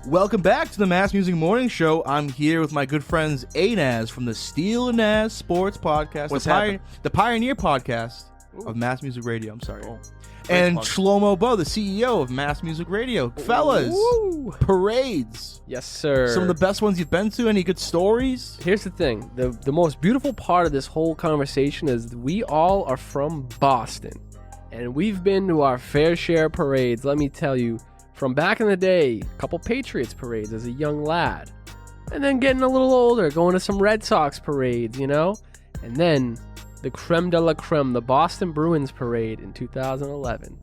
Welcome back to the Mass Music Morning Show. I'm here with my good friends A Nazz from the Steele Nazz Sports Podcast. The Pioneer Podcast of Mass Music Radio. I'm sorry. And Shlomo Bo, the CEO of Mass Music Radio. Fellas, parades. Yes, sir. Some of the best ones you've been to. Any good stories? Here's the thing. The most beautiful part of this whole conversation is we all are from Boston. And we've been to our fair share of parades, let me tell you. From back in the day, a couple Patriots parades as a young lad. And then getting a little older, going to some Red Sox parades, you know? And then the creme de la creme, the Boston Bruins parade in 2011.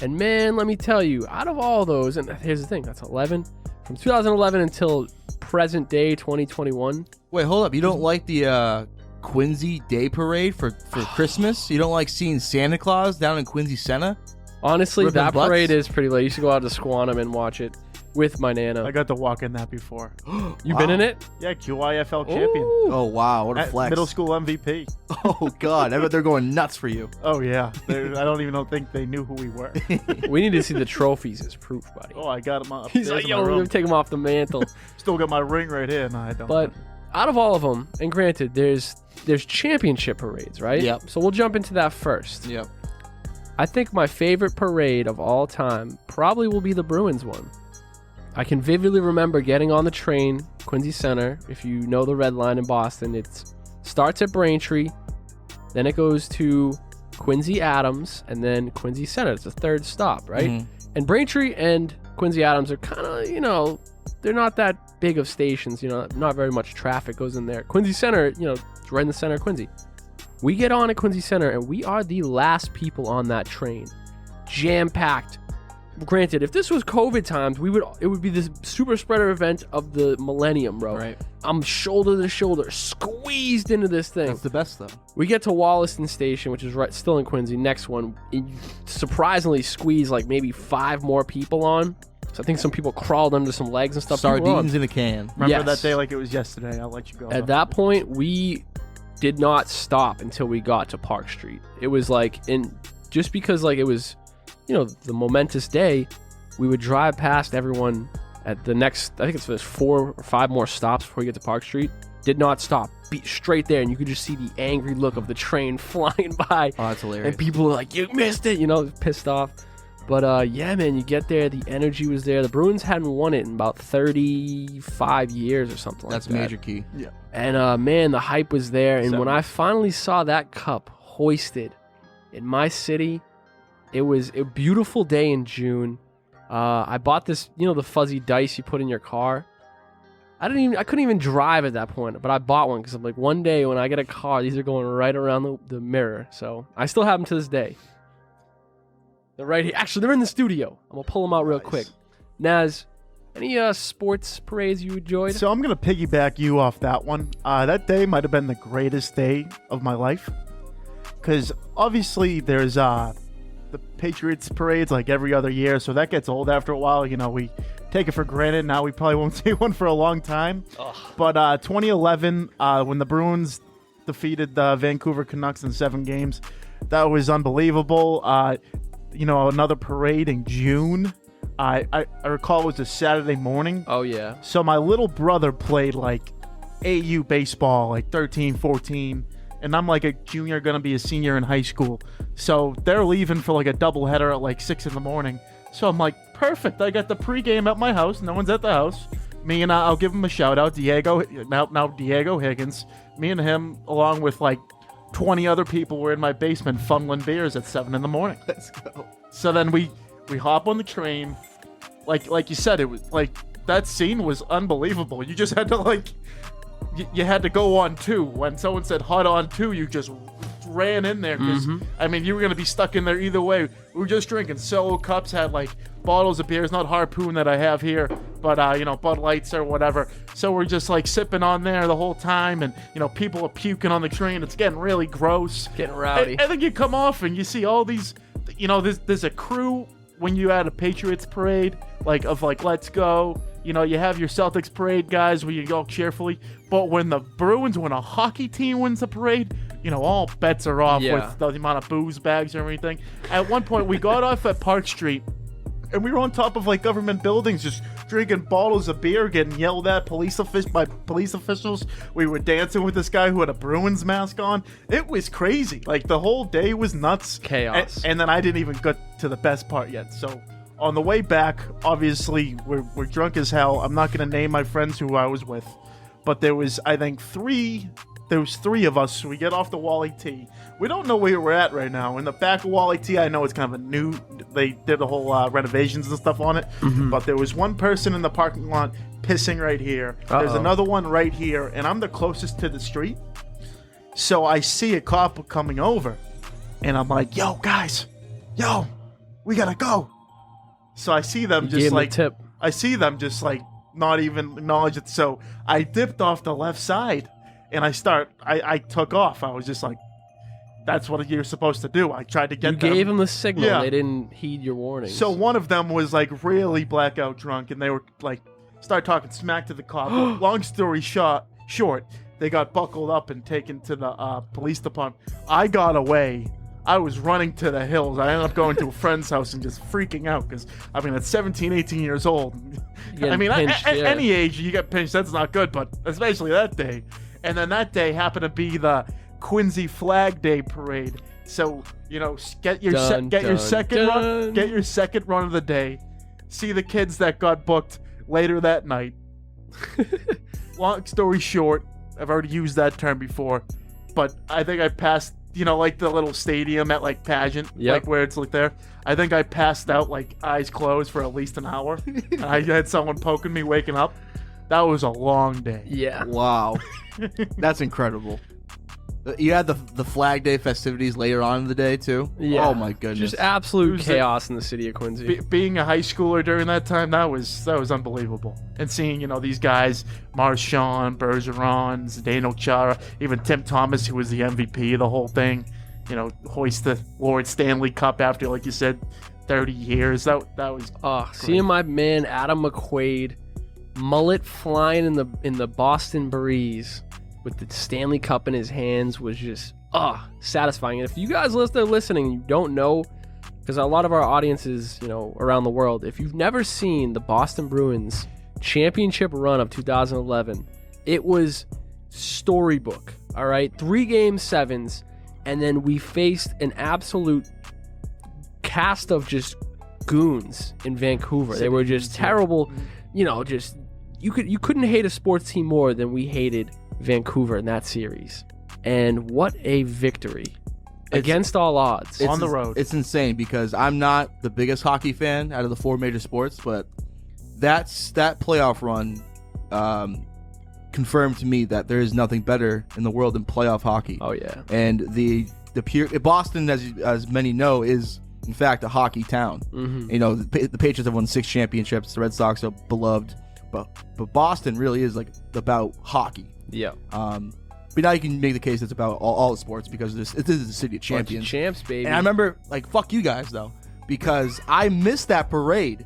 And man, let me tell you, out of all those, and here's the thing, that's 11. From 2011 until present day, 2021. Wait, hold up. You don't like the Quincy Day Parade for Christmas? You don't like seeing Santa Claus down in Quincy Center? Honestly, Ripping that butts? parade is pretty late. You should go out to Squantum and watch it with my Nana. I got to walk in that before. You been in it? Yeah, QIFL champion. Ooh. Oh, wow. What a flex. Middle school MVP. Oh, God. I bet they're going nuts for you. Oh, yeah. I don't even think they knew who we were. We need to see the trophies as proof, buddy. Oh, I got them up. He's like, yo, we're going to take them off the mantle. Still got my ring right here. No, I don't. But out of all of them, and granted, there's championship parades, right? Yep. So we'll jump into that first. Yep. I think my favorite parade of all time probably will be the Bruins one. I can vividly remember getting on the train, Quincy Center. If you know the Red Line in Boston, it starts at Braintree, then it goes to Quincy Adams, and then Quincy Center. It's the third stop, right? Mhm. And Braintree and Quincy Adams are kind of, they're not that big of stations, not very much traffic goes in there. Quincy Center, it's right in the center of Quincy. We get on at Quincy Center, and we are the last people on that train. Jam-packed. Granted, if this was COVID times, it would be the super spreader event of the millennium, bro. Right. I'm shoulder to shoulder, squeezed into this thing. That's the best, though. We get to Wollaston Station, which is still in Quincy. Next one, surprisingly squeeze like maybe 5 more people on. So I think some people crawled under some legs and stuff. Sardines in a can. Remember that day like it was yesterday. I'll let you go. At that point, we did not stop until we got to Park Street. It was just because it was, the momentous day, we would drive past everyone at the next, I think there's 4 or 5 more stops before you get to Park Street. Did not stop. Be straight there, and you could just see the angry look of the train flying by. Oh, that's hilarious. And people were like, you missed it, pissed off. But yeah, man, you get there, the energy was there. The Bruins hadn't won it in about 35 years or something like that. That's major key. Yeah. And man, the hype was there. And when 7. I finally saw that cup hoisted in my city, it was a beautiful day in June. I bought this, the fuzzy dice you put in your car. I couldn't even drive at that point, but I bought one because I'm like, one day when I get a car, these are going right around the mirror. So I still have them to this day. They're right here. Actually, they're in the studio. I'm going to pull them out real quick. Naz, any sports parades you enjoyed? So I'm going to piggyback you off that one. That day might have been the greatest day of my life. Because obviously there's the Patriots parades like every other year. So that gets old after a while. We take it for granted. Now we probably won't see one for a long time. Ugh. But 2011, when the Bruins defeated the Vancouver Canucks in 7 games, that was unbelievable. Another parade in June. I recall it was a Saturday morning. Oh, yeah. So my little brother played AU baseball, 13, 14. And I'm a junior, going to be a senior in high school. So they're leaving for a doubleheader at 6 in the morning. So I'm like, perfect. I got the pregame at my house. No one's at the house. Me and I'll give him a shout out. Diego, now Diego Higgins. Me and him, along with 20 other people, were in my basement funneling beers at 7 in the morning. Let's go. So then we hop on the train. Like you said, it was that scene was unbelievable. You just had to you had to go on 2. When someone said hot on 2, you just ran in there because you were going to be stuck in there either way. We were just drinking solo cups, had bottles of beers, not Harpoon that I have here, but Bud Lights or whatever. So we're just sipping on there the whole time, and people are puking on the train. It's getting really gross, Getting rowdy. And then you come off and you see all these, there's a crew when you at a Patriots parade, let's go. You have your Celtics parade guys where you go cheerfully, but when a hockey team wins the parade, all bets are off with the amount of booze bags and everything. At one point, we got off at Park Street, and we were on top of like government buildings, just drinking bottles of beer, getting yelled at by police officials. We were dancing with this guy who had a Bruins mask on. It was crazy. Like the whole day was nuts. Chaos. And then I didn't even get to the best part yet. So on the way back, obviously we're drunk as hell. I'm not gonna name my friends who I was with, but there was I think three of us. We get off the Wally T. We don't know where we're at right now. In the back of Wally T, I know it's kind of a new. They did the whole renovations and stuff on it. But there was one person in the parking lot pissing right here. There's another one right here, and I'm the closest to the street. So I see a cop coming over, and I'm like, "Yo, guys, we gotta go." So I see them just like tip. I see them just like not even acknowledge it. So I dipped off the left side, and I took off. I was just like, that's what you're supposed to do. I tried to get them. You gave them the signal. Yeah. They didn't heed your warnings. So one of them was like really blackout drunk, and they were like, start talking smack to the cop. Long story short, they got buckled up and taken to the police department. I got away. I was running to the hills. I ended up going to a friend's house and just freaking out because, I mean, at 17, 18 years old, I mean, pinched, at any age you get pinched, that's not good, but especially that day. And then that day happened to be the Quincy Flag Day Parade. So, you know, get your second run of the day. See the kids that got booked later that night. Long story short, I've already used that term before, but I think I passed, you know, like the little stadium at like pageant, like where it's like there. I think I passed out like eyes closed for at least an hour. And I had someone poking me waking up. That was a long day. Yeah. Wow. That's incredible. You had the Flag Day festivities later on in the day too? Yeah. Oh my goodness. Just absolute chaos in the city of Quincy. Being a high schooler during that time, that was unbelievable. And seeing, you know, these guys, Marchand, Bergeron, Zdeno Chara, even Tim Thomas, who was the MVP of the whole thing, you know, hoist the Lord Stanley Cup after, like you said, 30 years. That was great. Seeing my man Adam McQuaid, mullet flying in the Boston breeze with the Stanley Cup in his hands was just satisfying. And if you guys are listening and you don't know, because a lot of our audiences, you know, around the world, if you've never seen the Boston Bruins championship run of 2011, it was storybook. All right, 3 game 7s, and then we faced an absolute cast of just goons in Vancouver. They were just terrible. You know, just you couldn't hate a sports team more than we hated Vancouver in that series. And what a victory against all odds on the road. It's insane because I'm not the biggest hockey fan out of the 4 major sports, but that playoff run confirmed to me that there is nothing better in the world than playoff hockey. Oh yeah. And the Boston, as many know, is in fact a hockey town. You know, the Patriots have won 6 championships. The Red Sox are beloved, but Boston really is like about hockey. Yeah. But now you can make the case it's about all the sports because this is the city of champions. Champs, baby. And I remember, like, fuck you guys though, because I missed that parade.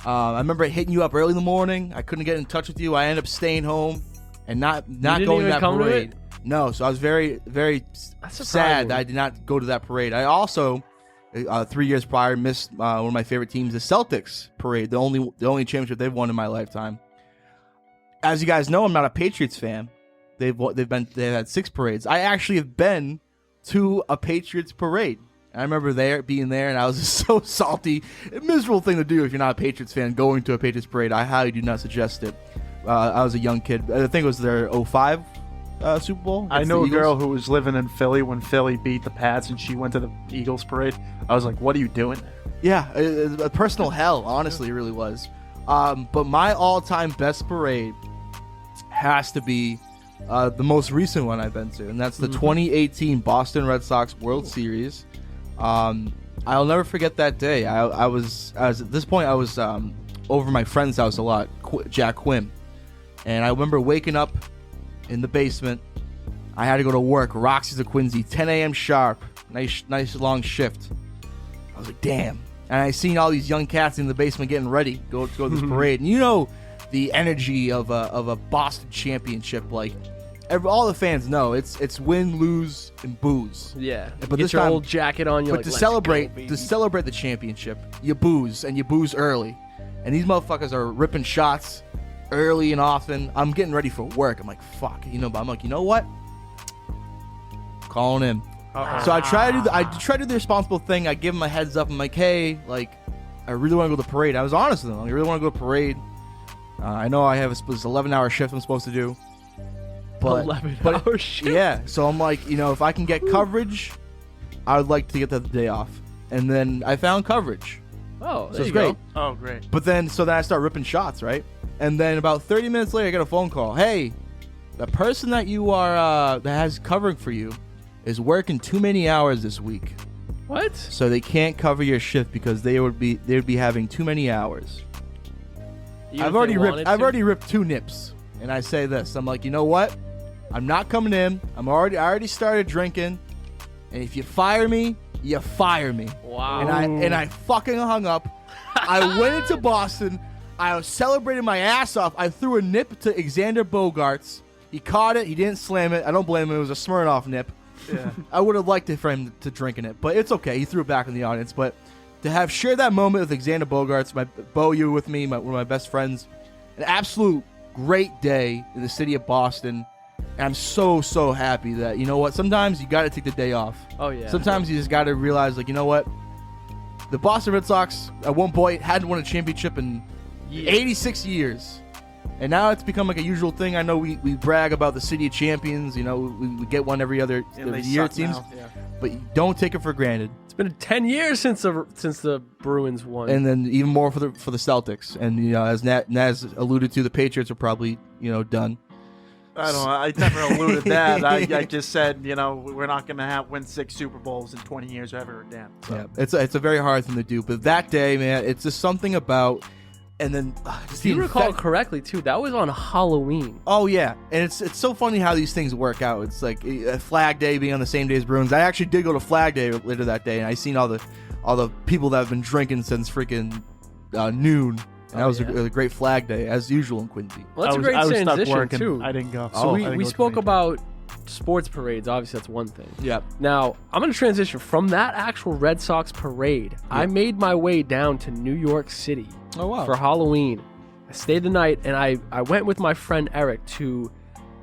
I remember hitting you up early in the morning. I couldn't get in touch with you. I ended up staying home and not going to that parade. No, so I was very, very sad that I did not go to that parade. I also 3 years prior missed one of my favorite teams, the Celtics parade, the only championship they've won in my lifetime. As you guys know, I'm not a Patriots fan. They've had 6 parades. I actually have been to a Patriots parade. I remember being there, and I was just so salty. A miserable thing to do if you're not a Patriots fan, going to a Patriots parade. I highly do not suggest it. I was a young kid. I think it was their 05 Super Bowl. I know a girl who was living in Philly when Philly beat the Pats, and she went to the Eagles parade. I was like, what are you doing? Yeah, a personal hell, honestly, it really was. But my all-time best parade has to be the most recent one I've been to, and that's the 2018 Boston Red Sox World Series. I'll never forget that day. I was at this point I was over my friend's house a lot, Jack Quinn, and I remember waking up in the basement. I had to go to work, Roxy's of Quincy, 10 a.m. sharp, nice long shift. I was like, damn. And I seen all these young cats in the basement getting ready to go to this parade, and you know the energy of a Boston championship, like all the fans know it's win, lose, and booze. Yeah. But Get this your time, old jacket on. You're but like, to celebrate the championship, you booze, and you booze early. And these motherfuckers are ripping shots early and often. I'm getting ready for work. I'm like, fuck, but I'm like, you know what? Calling in. So I try to do the responsible thing. I give them a heads up. I'm like, hey, like, I really want to go to the parade. I was honest with them. I really want to go to the parade. I know I have this 11-hour shift I'm supposed to do. But 11-hour shift? Yeah. So I'm like, if I can get coverage, I would like to get the day off. And then I found coverage. Oh, so it's great. Oh, great. But then I start ripping shots, right? And then about 30 minutes later, I get a phone call. Hey, the person that you are that has covering for you is working too many hours this week. What? So they can't cover your shift because they would be having too many hours. I've already ripped 2 nips, and I say this. I'm like, you know what? I'm not coming in. I already started drinking, and if you fire me, you fire me. Wow. And I fucking hung up. I went into Boston. I was celebrating my ass off. I threw a nip to Xander Bogaerts. He caught it. He didn't slam it. I don't blame him. It was a Smirnoff nip. Yeah. I would have liked it for him to drink in it, but it's okay. He threw it back in the audience. But to have shared that moment with Xander Bogaerts, Bo, you were with me, one of my best friends, an absolute great day in the city of Boston. And I'm so happy that, you know what, sometimes you got to take the day off. Oh, yeah. Sometimes you just got to realize, like, you know what, the Boston Red Sox at one point hadn't won a championship in 86 years. And now it's become like a usual thing. I know we brag about the city of champions. We get one every other year, it seems. Yeah. But you don't take it for granted. It's been 10 years since the Bruins won. And then even more for the Celtics. And, as Naz alluded to, the Patriots are probably, done. I don't know. I never alluded that. I just said, we're not going to win 6 Super Bowls in 20 years ever again. So. Yeah, it's a very hard thing to do. But that day, man, it's just something about... And then, if you recall correctly, too, that was on Halloween. Oh, yeah. And it's so funny how these things work out. It's like Flag Day being on the same day as Bruins. I actually did go to Flag Day later that day, and I seen all the people that have been drinking since freaking noon. And that was a great Flag Day, as usual in Quincy. Well, that's a great transition, too. I didn't go. So we spoke about sports parades. Obviously, that's one thing. Yep. Now, I'm going to transition from that actual Red Sox parade. Yep. I made my way down to New York City. Oh, wow. For Halloween. I stayed the night, and I went with my friend Eric to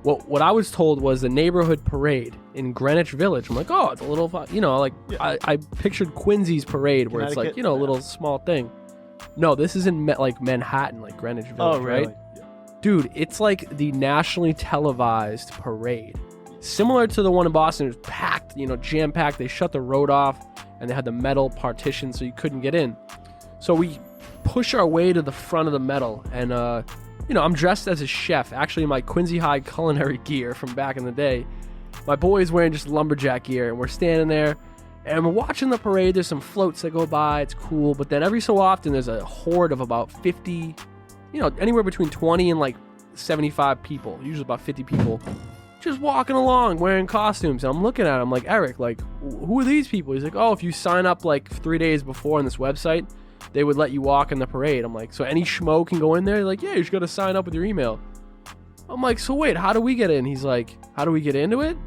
what I was told was a neighborhood parade in Greenwich Village. I'm like, oh, it's a little, I pictured Quincy's parade where it's like, a little small thing. No, this is in Manhattan, like Greenwich Village, really? right? Yeah. Dude, it's like the nationally televised parade. Similar to the one in Boston. It was packed, jam-packed. They shut the road off, and they had the metal partition so you couldn't get in. So we push our way to the front of the metal, and I'm dressed as a chef, actually in my Quincy High culinary gear from back in the day. My boy's wearing just lumberjack gear, and we're standing there and we're watching the parade. There's some floats that go by, it's cool, but then every so often there's a horde of about 50, anywhere between 20 and 75 people, usually about 50 people, just walking along wearing costumes. And I'm looking at him like, Eric, who are these people? He's like, oh, if you sign up 3 days before on this website, they would let you walk in the parade. I'm like, so any schmo can go in there? They're like, yeah, you just got to sign up with your email. I'm like, so wait, how do we get in? He's like, how do we get into it?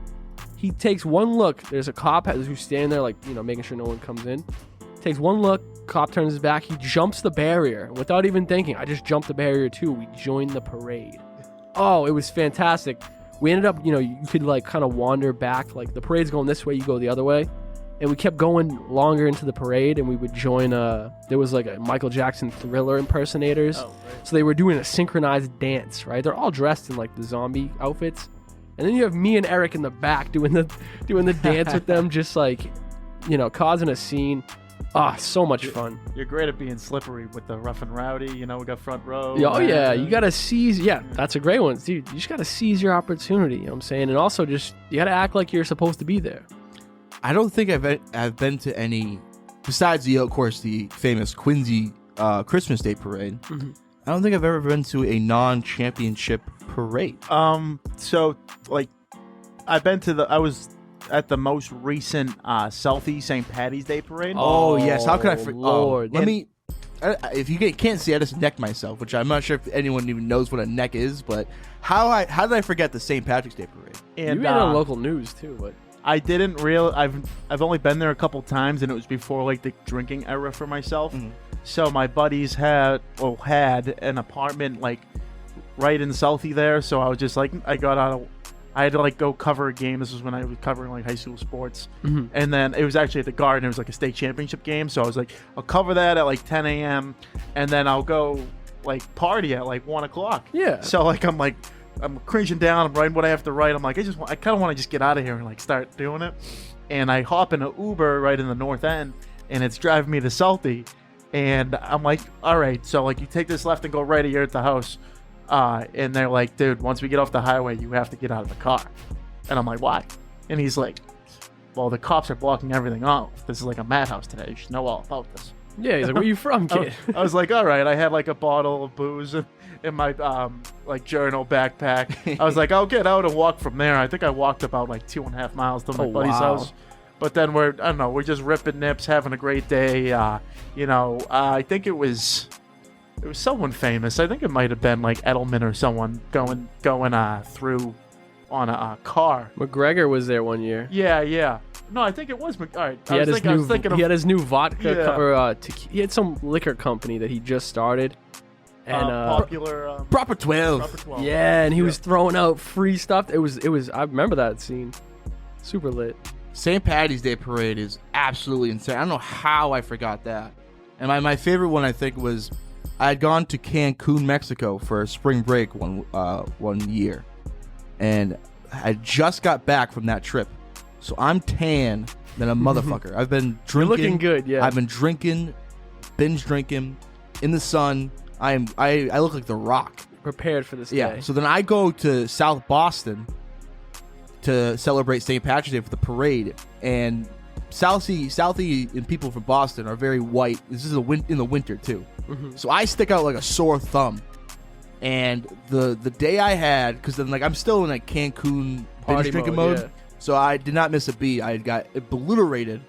He takes one look. There's a cop who's standing there, making sure no one comes in. Takes one look. Cop turns his back. He jumps the barrier without even thinking. I just jumped the barrier too. We joined the parade. Oh, it was fantastic. We ended up, you could kind of wander back. The parade's going this way, you go the other way. And we kept going longer into the parade, and we would join there was a Michael Jackson Thriller impersonators. Oh, right. So they were doing a synchronized dance, right? They're all dressed in the zombie outfits. And then you have me and Eric in the back doing the dance with them, just causing a scene. Ah, so much fun. You're great at being slippery with the rough and rowdy. We got front row. Oh, yeah. You got to seize. Yeah, that's a great one. Dude, you just got to seize your opportunity. You know what I'm saying? And also you got to act like you're supposed to be there. I don't think I've been to any, besides of course, the famous Quincy Christmas Day parade. Mm-hmm. I don't think I've ever been to a non-championship parade. So I've been to I was at the most recent Southie St. Patty's Day parade. Oh yes, how could I? Lord, let me. if you can't see, I just necked myself, which I'm not sure if anyone even knows what a neck is. But how did I forget the St. Patrick's Day parade? And you on local news too, but I didn't I've only been there a couple times, and it was before like the drinking era for myself. Mm-hmm. So my buddies had an apartment like right in Southie there. So I was just like, I had to like go cover a game. This was when I was covering like high school sports. Mm-hmm. And then it was actually at the Garden. It was like a state championship game. So I was like, I'll cover that at like 10 a.m. and then I'll go like party at like 1 o'clock. Yeah. So like I'm cringing down. I'm writing what I have to write. I'm like, I kind of want to just get out of here and like start doing it. And I hop in an Uber right in the North End, and it's driving me to Southie. And I'm like, all right, so like you take this left and go right here at the house. And they're like, dude, once we get off the highway, you have to get out of the car. And I'm like, why? And he's like, well, the cops are blocking everything off. This is like a madhouse today. You should know all about this. Yeah, he's like, where you from, kid? I was like, all right. I had like a bottle of booze in my like journal backpack. I was like, I'll get out and walk from there. I think I walked about like 2.5 miles to my buddy's house. But then we're just ripping nips, having a great day. I think it was someone famous. I think it might have been like Edelman or someone going through on a car. McGregor was there one year. Yeah. No, I think it was. All right. He had his new vodka. He had some liquor company that he just started. And popular Proper 12. Yeah, and he was throwing out free stuff. It was. I remember that scene. Super lit. St. Patty's Day parade is absolutely insane. I don't know how I forgot that. And my favorite one, I think, was I had gone to Cancun, Mexico for spring break one year. And I just got back from that trip. So I'm tan than a motherfucker. I've been drinking. You're looking good, yeah. I've been drinking, binge drinking, in the sun. I look like The Rock. Prepared for this day. Yeah. So then I go to South Boston to celebrate St. Patrick's Day for the parade, and Southie and people from Boston are very white. This is in the winter too, so I stick out like a sore thumb. And the day I had, because then like I'm still in like Cancun binge drinking mode, yeah. So I did not miss a beat. I got obliterated,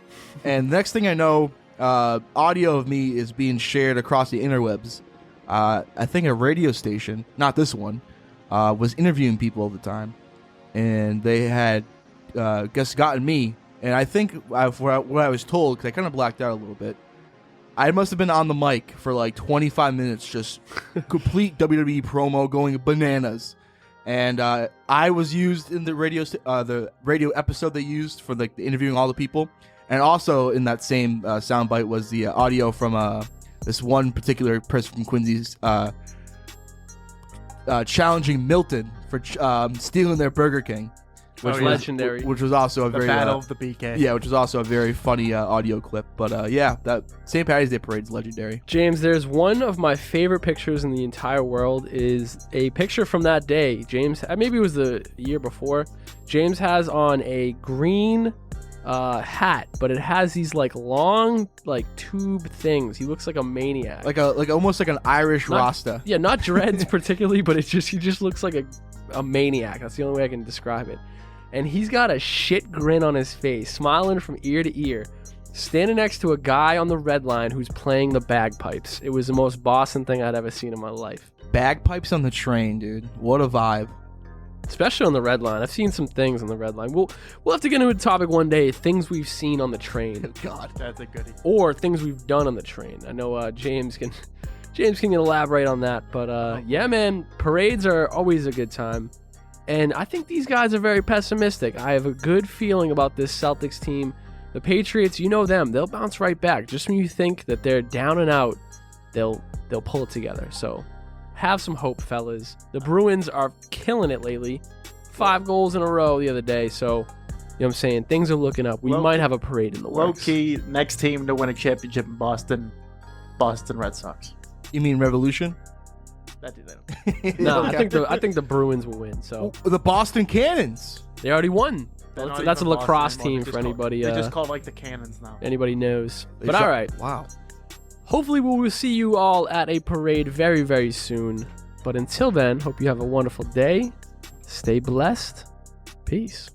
and the next thing I know, audio of me is being shared across the interwebs. I think a radio station, not this one, was interviewing people all the time. And they had, gotten me. And I think what I was told, because I kind of blacked out a little bit, I must have been on the mic for like 25 minutes, just complete WWE promo going bananas. And I was used in the radio episode they used for like the interviewing all the people. And also in that same soundbite was the audio from this one particular person from Quincy's challenging Milton for stealing their Burger King, which was legendary. Which was also the Battle of the BK. Yeah, which was also a very funny audio clip. But that St. Patty's Day parade is legendary. James, there's one of my favorite pictures in the entire world is a picture from that day. James, maybe it was the year before. James has on a green hat, but it has these like long like tube things. He looks like a maniac, like almost like an Irish Rasta. Yeah, not dreads particularly, but he just looks like a maniac. That's the only way I can describe it. And he's got a shit grin on his face, smiling from ear to ear, standing next to a guy on the red line who's playing the bagpipes. It was the most Boston thing I'd ever seen in my life. Bagpipes on the train, dude. What a vibe. Especially on the red line. I've seen some things on the red line. We'll have to get into a topic one day, things we've seen on the train. God, that's a goodie. Or things we've done on the train. I know James can elaborate on that. But yeah, man, parades are always a good time. And I think these guys are very pessimistic. I have a good feeling about this Celtics team. The Patriots, you know them. They'll bounce right back. Just when you think that they're down and out, they'll pull it together. So have some hope, fellas. The Bruins are killing it lately. 5 goals in a row the other day. So, you know what I'm saying? Things are looking up. We might have a parade in the works. Low-key, next team to win a championship in Boston Red Sox. You mean Revolution? No, I think the Bruins will win. So the Boston Cannons. They already won. That's a lacrosse team for anybody. They just call like the Cannons now. Anybody knows. But all right. Wow. Hopefully we will see you all at a parade very, very soon. But until then, hope you have a wonderful day. Stay blessed. Peace.